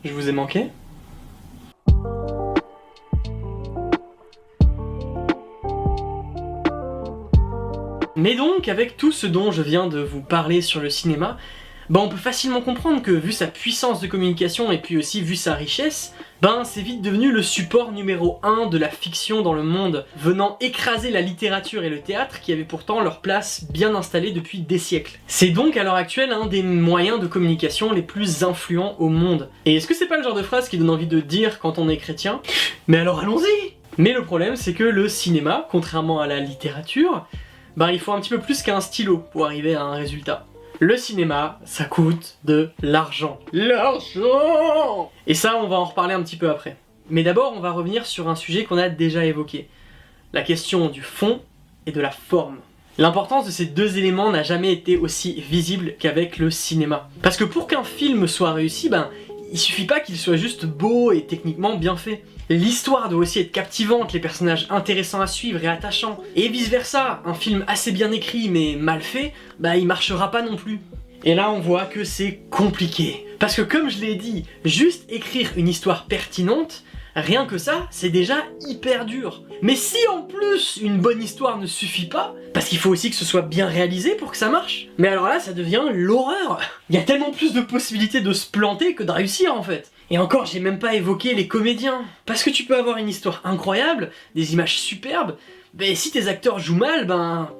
Je vous ai manqué? Mais donc, avec tout ce dont je viens de vous parler sur le cinéma, on peut facilement comprendre que vu sa puissance de communication et puis aussi vu sa richesse, c'est vite devenu le support numéro 1 de la fiction dans le monde, venant écraser la littérature et le théâtre qui avaient pourtant leur place bien installée depuis des siècles. C'est donc à l'heure actuelle un des moyens de communication les plus influents au monde. Et est-ce que c'est pas le genre de phrase qui donne envie de dire quand on est chrétien? Mais alors allons-y! Mais le problème c'est que le cinéma, contrairement à la littérature, il faut un petit peu plus qu'un stylo pour arriver à un résultat. Le cinéma, ça coûte de l'argent. L'argent! Et ça, on va en reparler un petit peu après. Mais d'abord, on va revenir sur un sujet qu'on a déjà évoqué. La question du fond et de la forme. L'importance de ces deux éléments n'a jamais été aussi visible qu'avec le cinéma. Parce que pour qu'un film soit réussi, il suffit pas qu'il soit juste beau et techniquement bien fait. L'histoire doit aussi être captivante, les personnages intéressants à suivre et attachants. Et vice versa, un film assez bien écrit mais mal fait, il marchera pas non plus. Et là on voit que c'est compliqué. Parce que comme je l'ai dit, juste écrire une histoire pertinente, rien que ça, c'est déjà hyper dur. Mais si en plus une bonne histoire ne suffit pas, parce qu'il faut aussi que ce soit bien réalisé pour que ça marche, mais alors là ça devient l'horreur. Il y a tellement plus de possibilités de se planter que de réussir en fait. Et encore, j'ai même pas évoqué les comédiens. Parce que tu peux avoir une histoire incroyable, des images superbes, si tes acteurs jouent mal,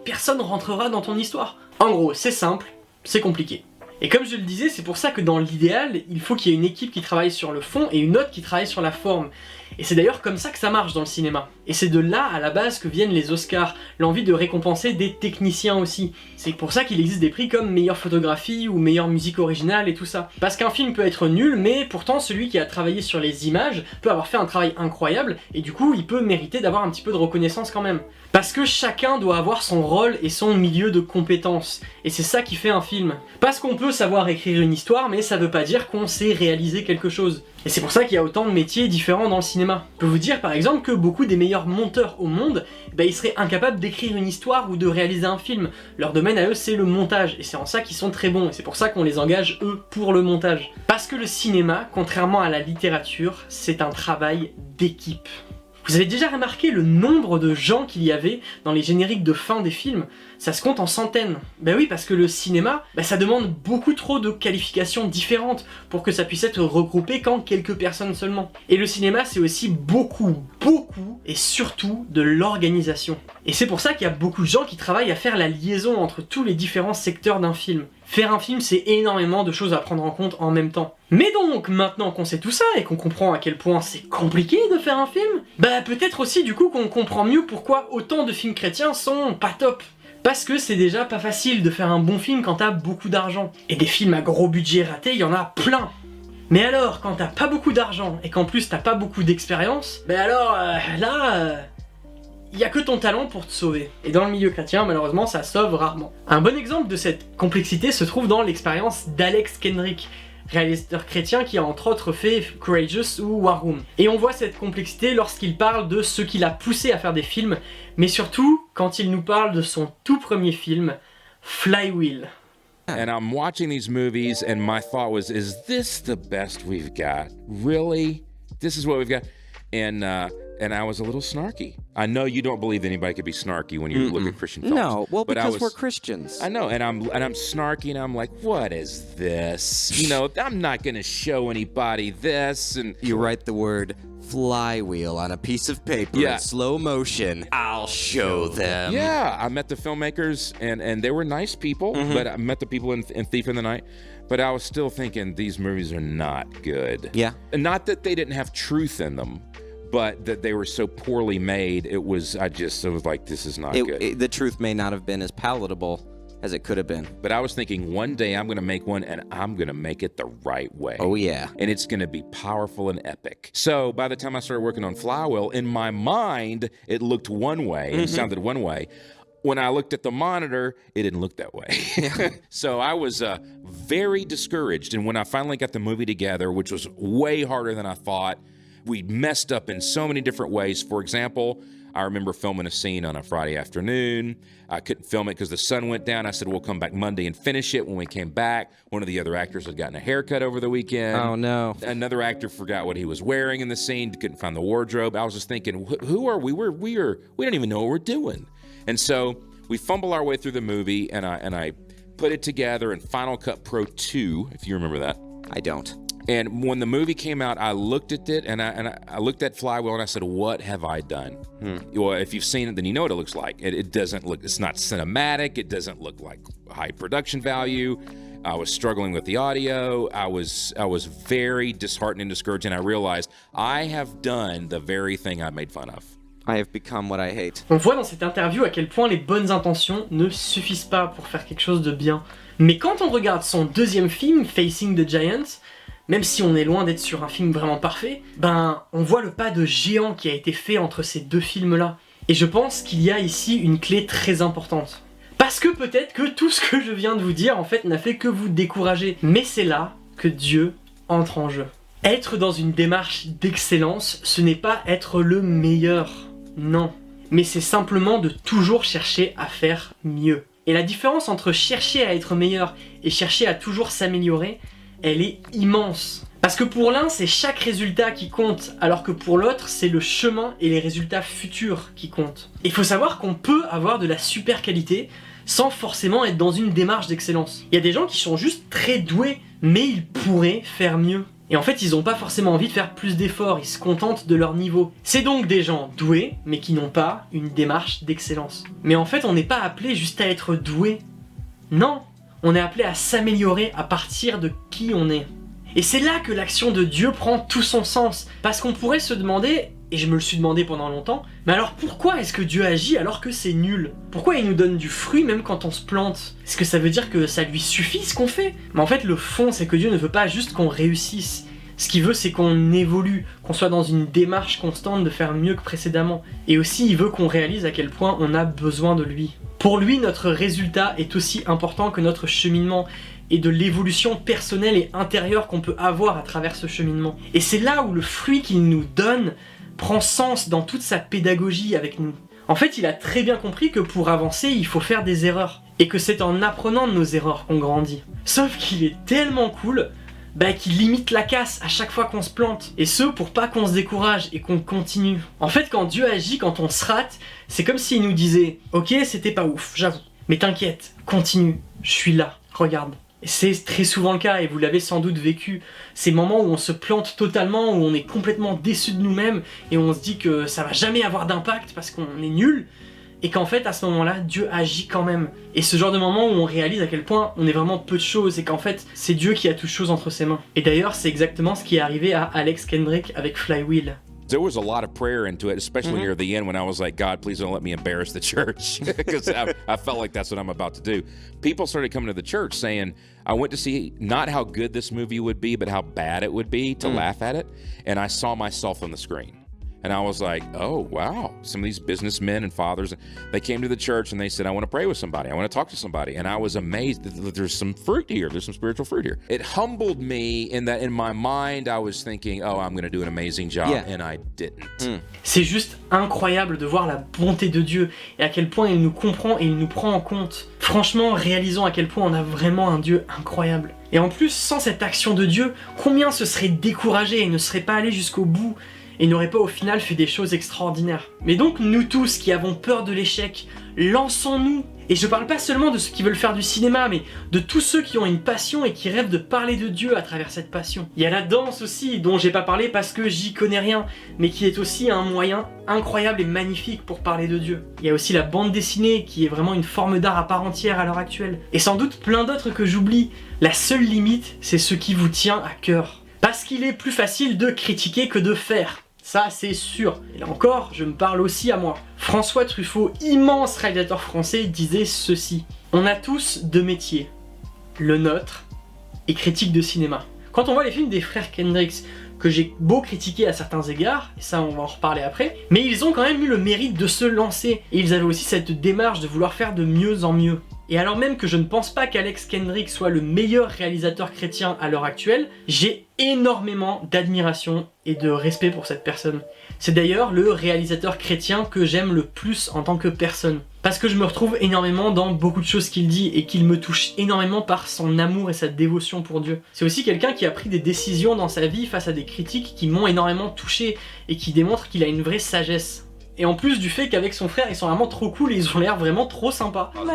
personne rentrera dans ton histoire. En gros, c'est simple, c'est compliqué. Et comme je le disais, c'est pour ça que dans l'idéal, il faut qu'il y ait une équipe qui travaille sur le fond et une autre qui travaille sur la forme. Et c'est d'ailleurs comme ça que ça marche dans le cinéma. Et c'est de là, à la base, que viennent les Oscars, l'envie de récompenser des techniciens aussi. C'est pour ça qu'il existe des prix comme meilleure photographie ou meilleure musique originale et tout ça. Parce qu'un film peut être nul, mais pourtant celui qui a travaillé sur les images peut avoir fait un travail incroyable, et du coup il peut mériter d'avoir un petit peu de reconnaissance quand même. Parce que chacun doit avoir son rôle et son milieu de compétences. Et c'est ça qui fait un film. Parce qu'on peut savoir écrire une histoire, mais ça veut pas dire qu'on sait réaliser quelque chose. Et c'est pour ça qu'il y a autant de métiers différents dans le cinéma. Je peux vous dire par exemple que beaucoup des meilleurs monteurs au monde, ils seraient incapables d'écrire une histoire ou de réaliser un film. Leur domaine à eux c'est le montage, et c'est en ça qu'ils sont très bons, et c'est pour ça qu'on les engage eux pour le montage. Parce que le cinéma, contrairement à la littérature, c'est un travail d'équipe. Vous avez déjà remarqué le nombre de gens qu'il y avait dans les génériques de fin des films? Ça se compte en centaines. Oui, parce que le cinéma, ça demande beaucoup trop de qualifications différentes pour que ça puisse être regroupé qu'en quelques personnes seulement. Et le cinéma, c'est aussi beaucoup, et surtout de l'organisation. Et c'est pour ça qu'il y a beaucoup de gens qui travaillent à faire la liaison entre tous les différents secteurs d'un film. Faire un film, c'est énormément de choses à prendre en compte en même temps. Mais donc, maintenant qu'on sait tout ça et qu'on comprend à quel point c'est compliqué de faire un film, peut-être aussi du coup qu'on comprend mieux pourquoi autant de films chrétiens sont pas top. Parce que c'est déjà pas facile de faire un bon film quand t'as beaucoup d'argent. Et des films à gros budget ratés, il y en a plein. Mais alors, quand t'as pas beaucoup d'argent et qu'en plus t'as pas beaucoup d'expérience, y a que ton talent pour te sauver. Et dans le milieu chrétien, malheureusement, ça sauve rarement. Un bon exemple de cette complexité se trouve dans l'expérience d'Alex Kendrick, réalisateur chrétien qui a entre autres fait Courageous ou War Room. Et on voit cette complexité lorsqu'il parle de ce qui l'a poussé à faire des films, mais surtout quand il nous parle de son tout premier film, Flywheel. And I'm watching these movies and my thought was, is this the best we've got? Really? This is what we've got? And I was a little snarky. I know you don't believe anybody could be snarky when you look at Christian films. No, well, because we're Christians. I know, and I'm snarky, and I'm like, what is this? I'm not going to show anybody this. And you write the word flywheel on a piece of paper in slow motion. I'll show them. Yeah, I met the filmmakers, and they were nice people, but I met the people in Thief in the Night. But I was still thinking, these movies are not good. Yeah. And not that they didn't have truth in them, but that they were so poorly made, I was like, this is not good. The truth may not have been as palatable as it could have been. But I was thinking, one day I'm going to make one, and I'm going to make it the right way. Oh, yeah. And it's going to be powerful and epic. So by the time I started working on Flywheel, in my mind, it looked one way and sounded one way. When I looked at the monitor, it didn't look that way. So I was very discouraged. And when I finally got the movie together, which was way harder than I thought, we messed up in so many different ways. For example, I remember filming a scene on a Friday afternoon. I couldn't film it because the sun went down. I said, we'll come back Monday and finish it. When we came back, one of the other actors had gotten a haircut over the weekend. Oh, no. Another actor forgot what he was wearing in the scene, couldn't find the wardrobe. I was just thinking, who are we? We don't even know what we're doing. And so we fumble our way through the movie, and I put it together in Final Cut Pro 2, if you remember that. I don't. And when the movie came out, I looked at it, and I looked at Flywheel, and I said, what have I done? Well, if you've seen it, then you know what it looks like. It doesn't look, it's not cinematic. It doesn't look like high production value. I was struggling with the audio. I was very disheartened and discouraged, and I realized I have done the very thing I made fun of. I have become what I hate. On voit dans cette interview à quel point les bonnes intentions ne suffisent pas pour faire quelque chose de bien. Mais quand on regarde son deuxième film, Facing the Giants, même si on est loin d'être sur un film vraiment parfait, on voit le pas de géant qui a été fait entre ces deux films-là. Et je pense qu'il y a ici une clé très importante. Parce que peut-être que tout ce que je viens de vous dire, en fait, n'a fait que vous décourager. Mais c'est là que Dieu entre en jeu. Être dans une démarche d'excellence, ce n'est pas être le meilleur. Non. Mais c'est simplement de toujours chercher à faire mieux. Et la différence entre chercher à être meilleur et chercher à toujours s'améliorer, elle est immense. Parce que pour l'un, c'est chaque résultat qui compte, alors que pour l'autre, c'est le chemin et les résultats futurs qui comptent. Il faut savoir qu'on peut avoir de la super qualité sans forcément être dans une démarche d'excellence. Il y a des gens qui sont juste très doués, mais ils pourraient faire mieux. Et en fait, ils n'ont pas forcément envie de faire plus d'efforts, ils se contentent de leur niveau. C'est donc des gens doués, mais qui n'ont pas une démarche d'excellence. Mais en fait, on n'est pas appelé juste à être doué. Non, on est appelé à s'améliorer à partir de qui on est. Et c'est là que l'action de Dieu prend tout son sens. Parce qu'on pourrait se demander, et je me le suis demandé pendant longtemps, mais alors pourquoi est-ce que Dieu agit alors que c'est nul? Pourquoi il nous donne du fruit même quand on se plante? Est-ce que ça veut dire que ça lui suffit ce qu'on fait? Mais en fait le fond c'est que Dieu ne veut pas juste qu'on réussisse. Ce qu'il veut c'est qu'on évolue, qu'on soit dans une démarche constante de faire mieux que précédemment. Et aussi il veut qu'on réalise à quel point on a besoin de lui. Pour lui notre résultat est aussi important que notre cheminement et de l'évolution personnelle et intérieure qu'on peut avoir à travers ce cheminement. Et c'est là où le fruit qu'il nous donne prend sens dans toute sa pédagogie avec nous. En fait, il a très bien compris que pour avancer, il faut faire des erreurs. Et que c'est en apprenant de nos erreurs qu'on grandit. Sauf qu'il est tellement cool qu'il limite la casse à chaque fois qu'on se plante. Et ce, pour pas qu'on se décourage et qu'on continue. En fait, quand Dieu agit, quand on se rate, c'est comme s'il nous disait « Ok, c'était pas ouf, j'avoue. Mais t'inquiète, continue, je suis là, regarde. » Et c'est très souvent le cas, et vous l'avez sans doute vécu. Ces moments où on se plante totalement, où on est complètement déçu de nous-mêmes, et on se dit que ça va jamais avoir d'impact parce qu'on est nul, et qu'en fait, à ce moment-là, Dieu agit quand même. Et ce genre de moment où on réalise à quel point on est vraiment peu de choses, et qu'en fait, c'est Dieu qui a toutes choses entre ses mains. Et d'ailleurs, c'est exactement ce qui est arrivé à Alex Kendrick avec Flywheel. There was a lot of prayer into it, especially near the end when I was like, God, please don't let me embarrass the church, because I felt like that's what I'm about to do. People started coming to the church saying, I went to see not how good this movie would be, but how bad it would be to laugh at it. And I saw myself on the screen. And I was like, oh, wow. Some of these businessmen and fathers, they came to the church and they said, I want to pray with somebody. I want to talk to somebody. And I was amazed that there's some fruit here. There's some spiritual fruit here. It humbled me in that in my mind, I was thinking, oh, I'm going to do an amazing job. Yeah. And I didn't. C'est juste incroyable de voir la bonté de Dieu et à quel point il nous comprend et il nous prend en compte. Franchement, réalisons à quel point on a vraiment un Dieu incroyable. Et en plus, sans cette action de Dieu, combien se seraient découragés et ne seraient pas allés jusqu'au bout et n'aurait pas au final fait des choses extraordinaires. Mais donc nous tous qui avons peur de l'échec, lançons-nous. Et je parle pas seulement de ceux qui veulent faire du cinéma, mais de tous ceux qui ont une passion et qui rêvent de parler de Dieu à travers cette passion. Il y a la danse aussi, dont j'ai pas parlé parce que j'y connais rien, mais qui est aussi un moyen incroyable et magnifique pour parler de Dieu. Il y a aussi la bande dessinée, qui est vraiment une forme d'art à part entière à l'heure actuelle. Et sans doute plein d'autres que j'oublie. La seule limite, c'est ce qui vous tient à cœur. Parce qu'il est plus facile de critiquer que de faire. Ça, c'est sûr. Et là encore, je me parle aussi à moi. François Truffaut, immense réalisateur français, disait ceci. On a tous deux métiers. Le nôtre et critique de cinéma. Quand on voit les films des frères Kendricks, que j'ai beau critiquer à certains égards, et ça on va en reparler après, mais ils ont quand même eu le mérite de se lancer. Et ils avaient aussi cette démarche de vouloir faire de mieux en mieux. Et alors même que je ne pense pas qu'Alex Kendrick soit le meilleur réalisateur chrétien à l'heure actuelle, j'ai énormément d'admiration et de respect pour cette personne. C'est d'ailleurs le réalisateur chrétien que j'aime le plus en tant que personne. Parce que je me retrouve énormément dans beaucoup de choses qu'il dit et qu'il me touche énormément par son amour et sa dévotion pour Dieu. C'est aussi quelqu'un qui a pris des décisions dans sa vie face à des critiques qui m'ont énormément touché et qui démontrent qu'il a une vraie sagesse. Et en plus du fait qu'avec son frère, ils sont vraiment trop cool et ils ont l'air vraiment trop sympas. Oh,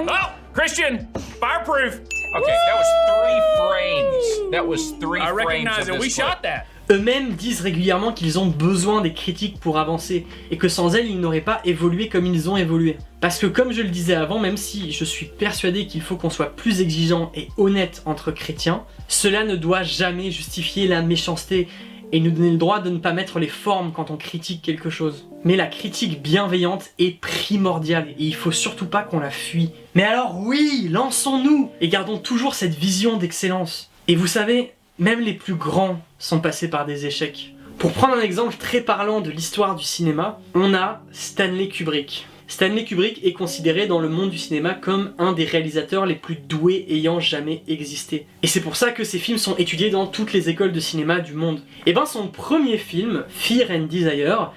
Christian, fireproof. Okay, that was 3 frames. That was 3 frames. I recognize it. We shot that. Eux-mêmes disent régulièrement qu'ils ont besoin des critiques pour avancer et que sans elles, ils n'auraient pas évolué comme ils ont évolué. Parce que comme je le disais avant, même si je suis persuadé qu'il faut qu'on soit plus exigeant et honnête entre chrétiens, cela ne doit jamais justifier la méchanceté et nous donner le droit de ne pas mettre les formes quand on critique quelque chose. Mais la critique bienveillante est primordiale et il faut surtout pas qu'on la fuit. Mais alors oui, lançons-nous et gardons toujours cette vision d'excellence. Et vous savez, même les plus grands sont passés par des échecs. Pour prendre un exemple très parlant de l'histoire du cinéma, on a Stanley Kubrick. Stanley Kubrick est considéré dans le monde du cinéma comme un des réalisateurs les plus doués ayant jamais existé. Et c'est pour ça que ses films sont étudiés dans toutes les écoles de cinéma du monde. Et ben son premier film, Fear and Desire,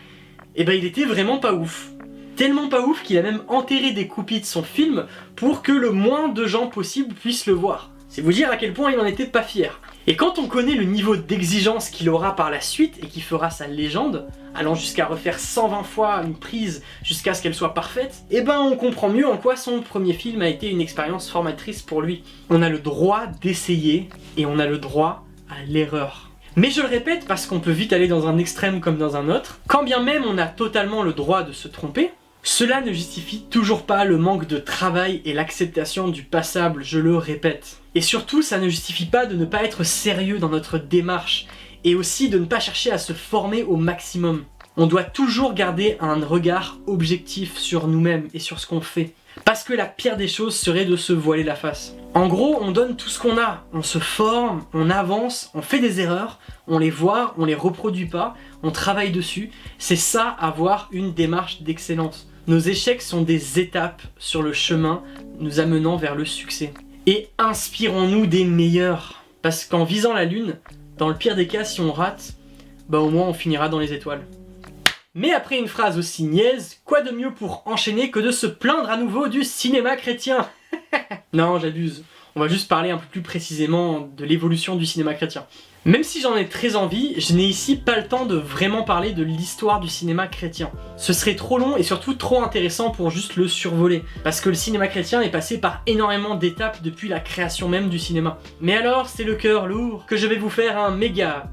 et ben il était vraiment pas ouf. Tellement pas ouf qu'il a même enterré des copies de son film pour que le moins de gens possible puissent le voir. C'est vous dire à quel point il en était pas fier. Et quand on connaît le niveau d'exigence qu'il aura par la suite et qui fera sa légende, allant jusqu'à refaire 120 fois une prise jusqu'à ce qu'elle soit parfaite, et ben on comprend mieux en quoi son premier film a été une expérience formatrice pour lui. On a le droit d'essayer et on a le droit à l'erreur. Mais je le répète parce qu'on peut vite aller dans un extrême comme dans un autre, quand bien même on a totalement le droit de se tromper, cela ne justifie toujours pas le manque de travail et l'acceptation du passable, je le répète. Et surtout, ça ne justifie pas de ne pas être sérieux dans notre démarche, et aussi de ne pas chercher à se former au maximum. On doit toujours garder un regard objectif sur nous-mêmes et sur ce qu'on fait. Parce que la pire des choses serait de se voiler la face. En gros, on donne tout ce qu'on a. On se forme, on avance, on fait des erreurs, on les voit, on les reproduit pas, on travaille dessus. C'est ça, avoir une démarche d'excellence. Nos échecs sont des étapes sur le chemin nous amenant vers le succès. Et inspirons-nous des meilleurs. Parce qu'en visant la lune, dans le pire des cas, si on rate, bah au moins on finira dans les étoiles. Mais après une phrase aussi niaise, quoi de mieux pour enchaîner que de se plaindre à nouveau du cinéma chrétien? Non, j'abuse. On va juste parler un peu plus précisément de l'évolution du cinéma chrétien. Même si j'en ai très envie, je n'ai ici pas le temps de vraiment parler de l'histoire du cinéma chrétien. Ce serait trop long et surtout trop intéressant pour juste le survoler, parce que le cinéma chrétien est passé par énormément d'étapes depuis la création même du cinéma. Mais alors, c'est le cœur lourd que je vais vous faire un méga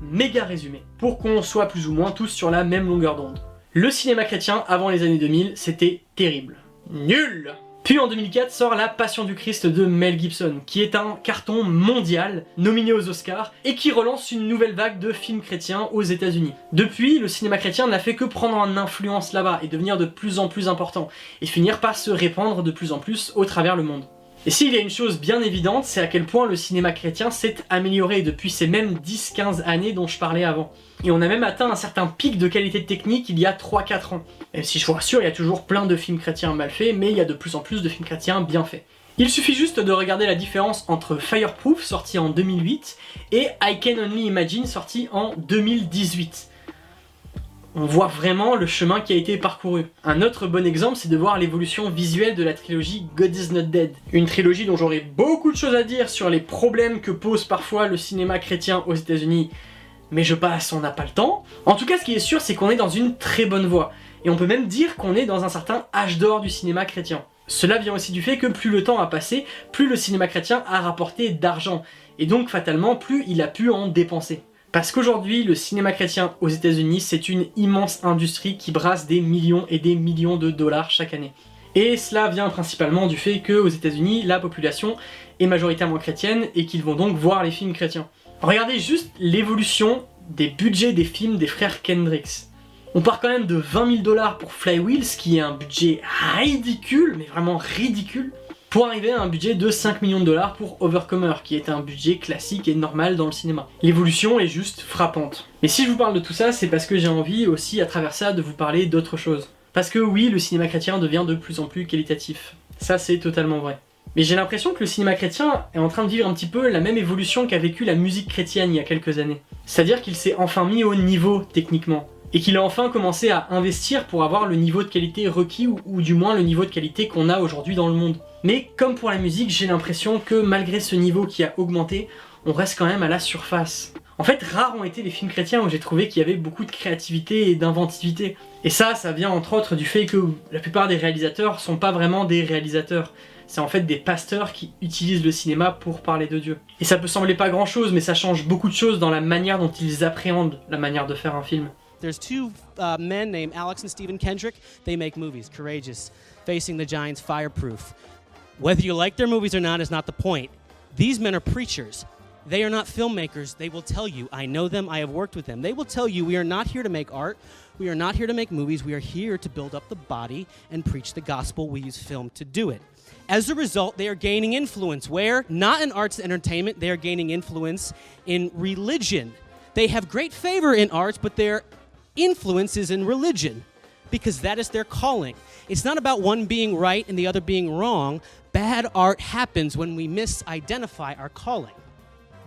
résumé, pour qu'on soit plus ou moins tous sur la même longueur d'onde. Le cinéma chrétien avant les années 2000, c'était terrible. Nul! Puis en 2004 sort La Passion du Christ de Mel Gibson, qui est un carton mondial, nominé aux Oscars, et qui relance une nouvelle vague de films chrétiens aux États-Unis. Depuis, le cinéma chrétien n'a fait que prendre en influence là-bas et devenir de plus en plus important, et finir par se répandre de plus en plus au travers le monde. Et s'il y a une chose bien évidente, c'est à quel point le cinéma chrétien s'est amélioré depuis ces mêmes 10-15 années dont je parlais avant. Et on a même atteint un certain pic de qualité technique il y a 3-4 ans. Même si je vous rassure, il y a toujours plein de films chrétiens mal faits, mais il y a de plus en plus de films chrétiens bien faits. Il suffit juste de regarder la différence entre Fireproof, sorti en 2008, et I Can Only Imagine, sorti en 2018. On voit vraiment le chemin qui a été parcouru. Un autre bon exemple, c'est de voir l'évolution visuelle de la trilogie God Is Not Dead. Une trilogie dont j'aurais beaucoup de choses à dire sur les problèmes que pose parfois le cinéma chrétien aux États-Unis, mais je passe, on n'a pas le temps. En tout cas, ce qui est sûr, c'est qu'on est dans une très bonne voie. Et on peut même dire qu'on est dans un certain âge d'or du cinéma chrétien. Cela vient aussi du fait que plus le temps a passé, plus le cinéma chrétien a rapporté d'argent. Et donc, fatalement, plus il a pu en dépenser. Parce qu'aujourd'hui, le cinéma chrétien aux États-Unis, c'est une immense industrie qui brasse des millions et des millions de dollars chaque année. Et cela vient principalement du fait qu'aux États-Unis, la population est majoritairement chrétienne et qu'ils vont donc voir les films chrétiens. Regardez juste l'évolution des budgets des films des frères Kendricks. On part quand même de 20 000 $ pour Flywheel, ce qui est un budget ridicule, mais vraiment ridicule, pour arriver à un budget de 5 millions de $ pour Overcomer, qui est un budget classique et normal dans le cinéma. L'évolution est juste frappante. Mais si je vous parle de tout ça, c'est parce que j'ai envie aussi à travers ça de vous parler d'autre chose. Parce que oui, le cinéma chrétien devient de plus en plus qualitatif. Ça, c'est totalement vrai. Mais j'ai l'impression que le cinéma chrétien est en train de vivre un petit peu la même évolution qu'a vécu la musique chrétienne il y a quelques années. C'est-à-dire qu'il s'est enfin mis au niveau techniquement. Et qu'il a enfin commencé à investir pour avoir le niveau de qualité requis ou du moins le niveau de qualité qu'on a aujourd'hui dans le monde. Mais comme pour la musique, j'ai l'impression que malgré ce niveau qui a augmenté, on reste quand même à la surface. En fait, rares ont été les films chrétiens où j'ai trouvé qu'il y avait beaucoup de créativité et d'inventivité. Et ça vient entre autres du fait que la plupart des réalisateurs sont pas vraiment des réalisateurs. C'est en fait des pasteurs qui utilisent le cinéma pour parler de Dieu. Et ça peut sembler pas grand chose, mais ça change beaucoup de choses dans la manière dont ils appréhendent la manière de faire un film. There's two men named Alex and Stephen Kendrick. They make movies, Courageous, Facing the Giants, Fireproof. Whether you like their movies or not is not the point. These men are preachers. They are not filmmakers. They will tell you, I know them, I have worked with them. They will tell you, we are not here to make art. We are not here to make movies. We are here to build up the body and preach the gospel. We use film to do it. As a result, they are gaining influence. Where? Not in arts and entertainment. They are gaining influence in religion. They have great favor in arts, but their influence is in religion because that is their calling. It's not about one being right and the other being wrong. Bad art happens when we misidentify our calling.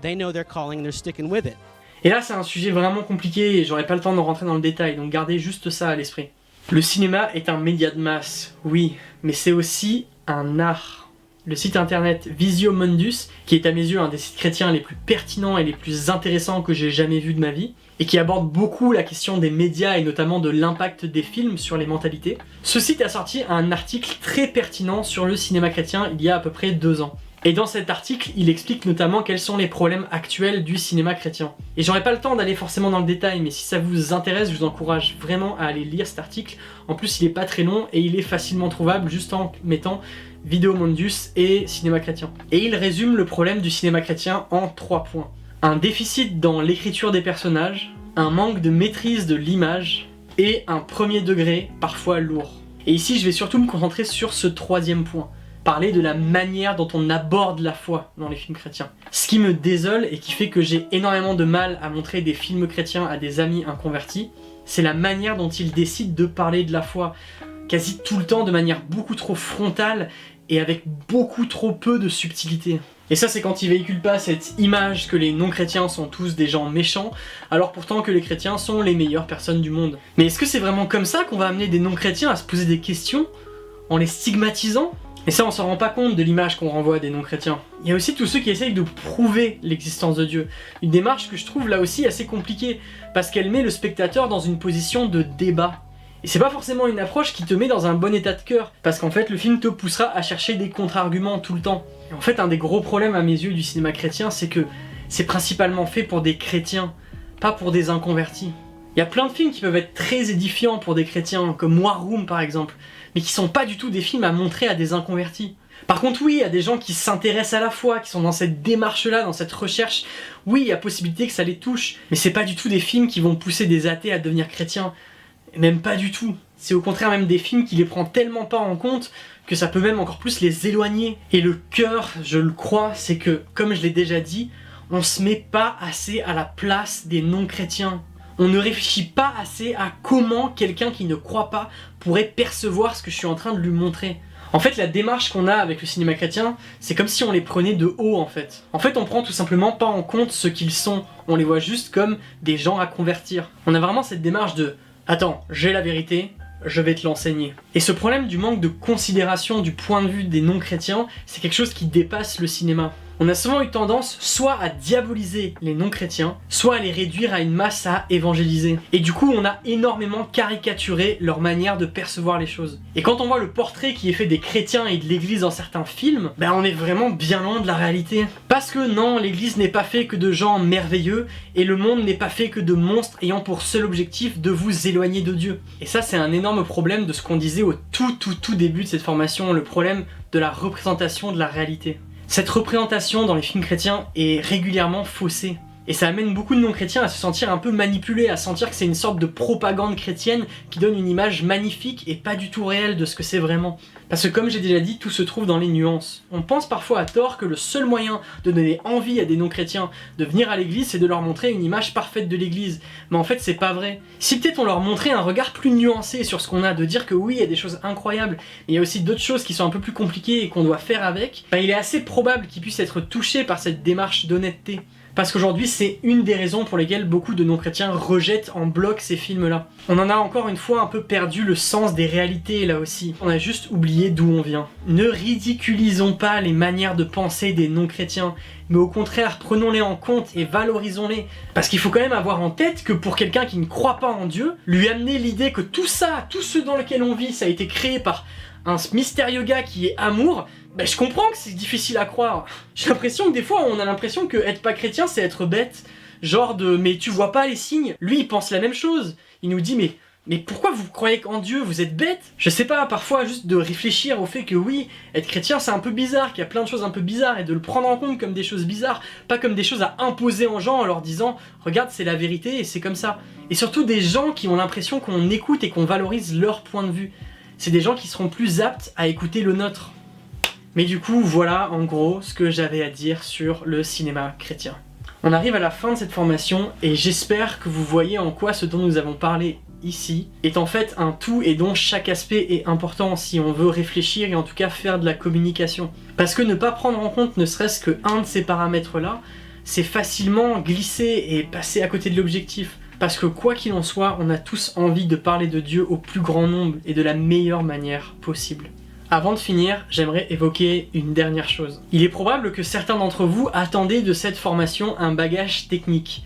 They know their calling and they're sticking with it. Et là, c'est un sujet vraiment compliqué et j'aurais pas le temps de rentrer dans le détail, donc gardez juste ça à l'esprit. Le cinéma est un média de masse, oui, mais c'est aussi un art. Le site internet Visio Mundus, qui est à mes yeux un des sites chrétiens les plus pertinents et les plus intéressants que j'ai jamais vu de ma vie, et qui aborde beaucoup la question des médias et notamment de l'impact des films sur les mentalités. Ce site a sorti un article très pertinent sur le cinéma chrétien il y a à peu près 2 ans. Et dans cet article, il explique notamment quels sont les problèmes actuels du cinéma chrétien. Et j'aurai pas le temps d'aller forcément dans le détail, mais si ça vous intéresse, je vous encourage vraiment à aller lire cet article. En plus, il est pas très long et il est facilement trouvable juste en mettant Vidéo Mundus et cinéma chrétien. Et il résume le problème du cinéma chrétien en 3 points. Un déficit dans l'écriture des personnages, un manque de maîtrise de l'image et un premier degré parfois lourd. Et ici, je vais surtout me concentrer sur ce 3e point. Parler de la manière dont on aborde la foi dans les films chrétiens. Ce qui me désole et qui fait que j'ai énormément de mal à montrer des films chrétiens à des amis inconvertis, c'est la manière dont ils décident de parler de la foi, quasi tout le temps de manière beaucoup trop frontale et avec beaucoup trop peu de subtilité. Et ça, c'est quand ils véhiculent pas cette image que les non-chrétiens sont tous des gens méchants, alors pourtant que les chrétiens sont les meilleures personnes du monde. Mais est-ce que c'est vraiment comme ça qu'on va amener des non-chrétiens à se poser des questions en les stigmatisant ? Et ça, on s'en rend pas compte de l'image qu'on renvoie à des non-chrétiens. Il y a aussi tous ceux qui essayent de prouver l'existence de Dieu. Une démarche que je trouve là aussi assez compliquée, parce qu'elle met le spectateur dans une position de débat. Et c'est pas forcément une approche qui te met dans un bon état de cœur, parce qu'en fait le film te poussera à chercher des contre-arguments tout le temps. Et en fait, un des gros problèmes à mes yeux du cinéma chrétien, c'est que c'est principalement fait pour des chrétiens, pas pour des inconvertis. Il y a plein de films qui peuvent être très édifiants pour des chrétiens, comme War Room par exemple, mais qui sont pas du tout des films à montrer à des inconvertis. Par contre, oui, il y a des gens qui s'intéressent à la foi, qui sont dans cette démarche-là, dans cette recherche. Oui, il y a possibilité que ça les touche, mais c'est pas du tout des films qui vont pousser des athées à devenir chrétiens. Même pas du tout. C'est au contraire même des films qui les prend tellement pas en compte que ça peut même encore plus les éloigner. Et le cœur, je le crois, c'est que, comme je l'ai déjà dit, on se met pas assez à la place des non-chrétiens. On ne réfléchit pas assez à comment quelqu'un qui ne croit pas pourrait percevoir ce que je suis en train de lui montrer. En fait, la démarche qu'on a avec le cinéma chrétien, c'est comme si on les prenait de haut en fait. En fait, on prend tout simplement pas en compte ce qu'ils sont. On les voit juste comme des gens à convertir. On a vraiment cette démarche de « Attends, j'ai la vérité, je vais te l'enseigner ». Et ce problème du manque de considération du point de vue des non-chrétiens, c'est quelque chose qui dépasse le cinéma. On a souvent eu tendance soit à diaboliser les non-chrétiens, soit à les réduire à une masse à évangéliser. Et du coup, on a énormément caricaturé leur manière de percevoir les choses. Et quand on voit le portrait qui est fait des chrétiens et de l'église dans certains films, on est vraiment bien loin de la réalité. Parce que non, l'église n'est pas fait que de gens merveilleux, et le monde n'est pas fait que de monstres ayant pour seul objectif de vous éloigner de Dieu. Et ça, c'est un énorme problème de ce qu'on disait au tout début de cette formation, le problème de la représentation de la réalité. Cette représentation dans les films chrétiens est régulièrement faussée. Et ça amène beaucoup de non-chrétiens à se sentir un peu manipulés, à sentir que c'est une sorte de propagande chrétienne qui donne une image magnifique et pas du tout réelle de ce que c'est vraiment. Parce que comme j'ai déjà dit, tout se trouve dans les nuances. On pense parfois à tort que le seul moyen de donner envie à des non-chrétiens de venir à l'église, c'est de leur montrer une image parfaite de l'église. Mais en fait, c'est pas vrai. Si peut-être on leur montrait un regard plus nuancé sur ce qu'on a, de dire que oui, il y a des choses incroyables, mais il y a aussi d'autres choses qui sont un peu plus compliquées et qu'on doit faire avec, il est assez probable qu'ils puissent être touchés par cette démarche d'honnêteté. Parce qu'aujourd'hui, c'est une des raisons pour lesquelles beaucoup de non-chrétiens rejettent en bloc ces films-là. On en a encore une fois un peu perdu le sens des réalités là aussi. On a juste oublié d'où on vient. Ne ridiculisons pas les manières de penser des non-chrétiens, mais au contraire, prenons-les en compte et valorisons-les. Parce qu'il faut quand même avoir en tête que pour quelqu'un qui ne croit pas en Dieu, lui amener l'idée que tout ça, tout ce dans lequel on vit, ça a été créé par un mystérieux gars qui est amour, je comprends que c'est difficile à croire. J'ai l'impression que des fois, on a l'impression que être pas chrétien, c'est être bête. Genre de, mais tu vois pas les signes. Lui, il pense la même chose. Il nous dit, mais pourquoi vous croyez qu'en Dieu, vous êtes bête? Je sais pas, parfois, juste de réfléchir au fait que oui, être chrétien, c'est un peu bizarre, qu'il y a plein de choses un peu bizarres, et de le prendre en compte comme des choses bizarres, pas comme des choses à imposer aux gens en leur disant, regarde, c'est la vérité, et c'est comme ça. Et surtout des gens qui ont l'impression qu'on écoute et qu'on valorise leur point de vue. C'est des gens qui seront plus aptes à écouter le nôtre. Mais du coup, voilà en gros ce que j'avais à dire sur le cinéma chrétien. On arrive à la fin de cette formation et j'espère que vous voyez en quoi ce dont nous avons parlé ici est en fait un tout et dont chaque aspect est important si on veut réfléchir et en tout cas faire de la communication. Parce que ne pas prendre en compte ne serait-ce qu'un de ces paramètres-là, c'est facilement glisser et passer à côté de l'objectif. Parce que quoi qu'il en soit, on a tous envie de parler de Dieu au plus grand nombre et de la meilleure manière possible. Avant de finir, j'aimerais évoquer une dernière chose. Il est probable que certains d'entre vous attendaient de cette formation un bagage technique,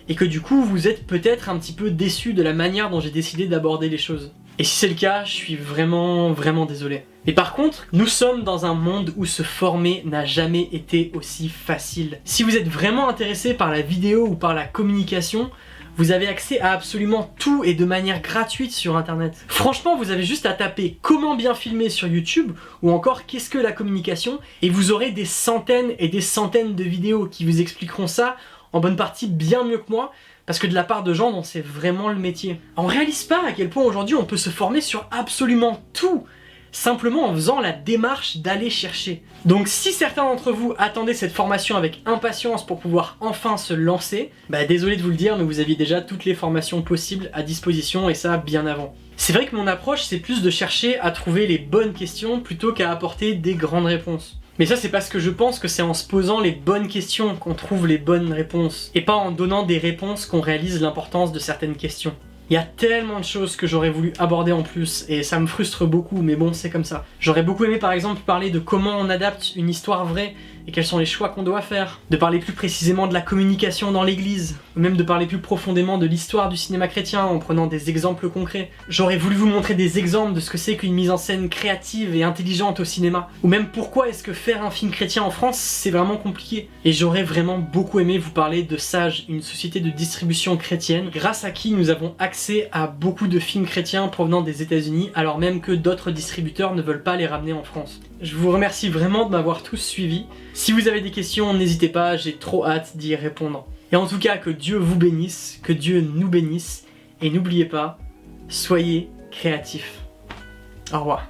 et que du coup vous êtes peut-être un petit peu déçus de la manière dont j'ai décidé d'aborder les choses. Et si c'est le cas, je suis vraiment désolé. Mais par contre, nous sommes dans un monde où se former n'a jamais été aussi facile. Si vous êtes vraiment intéressé par la vidéo ou par la communication, vous avez accès à absolument tout et de manière gratuite sur internet. Franchement, vous avez juste à taper comment bien filmer sur YouTube ou encore qu'est-ce que la communication et vous aurez des centaines et des centaines de vidéos qui vous expliqueront ça en bonne partie bien mieux que moi parce que de la part de gens dont c'est vraiment le métier. On réalise pas à quel point aujourd'hui on peut se former sur absolument tout simplement en faisant la démarche d'aller chercher. Donc si certains d'entre vous attendaient cette formation avec impatience pour pouvoir enfin se lancer, désolé de vous le dire, mais vous aviez déjà toutes les formations possibles à disposition et ça bien avant. C'est vrai que mon approche c'est plus de chercher à trouver les bonnes questions plutôt qu'à apporter des grandes réponses. Mais ça c'est parce que je pense que c'est en se posant les bonnes questions qu'on trouve les bonnes réponses, et pas en donnant des réponses qu'on réalise l'importance de certaines questions. Il y a tellement de choses que j'aurais voulu aborder en plus et ça me frustre beaucoup, mais bon, c'est comme ça. J'aurais beaucoup aimé par exemple parler de comment on adapte une histoire vraie et quels sont les choix qu'on doit faire, de parler plus précisément de la communication dans l'église, ou même de parler plus profondément de l'histoire du cinéma chrétien en prenant des exemples concrets. J'aurais voulu vous montrer des exemples de ce que c'est qu'une mise en scène créative et intelligente au cinéma, ou même pourquoi est-ce que faire un film chrétien en France c'est vraiment compliqué. Et j'aurais vraiment beaucoup aimé vous parler de Sage, une société de distribution chrétienne, grâce à qui nous avons accès à beaucoup de films chrétiens provenant des États-Unis, alors même que d'autres distributeurs ne veulent pas les ramener en France. Je vous remercie vraiment de m'avoir tous suivi. Si vous avez des questions, n'hésitez pas, j'ai trop hâte d'y répondre. Et en tout cas, que Dieu vous bénisse, que Dieu nous bénisse, et n'oubliez pas, soyez créatifs. Au revoir.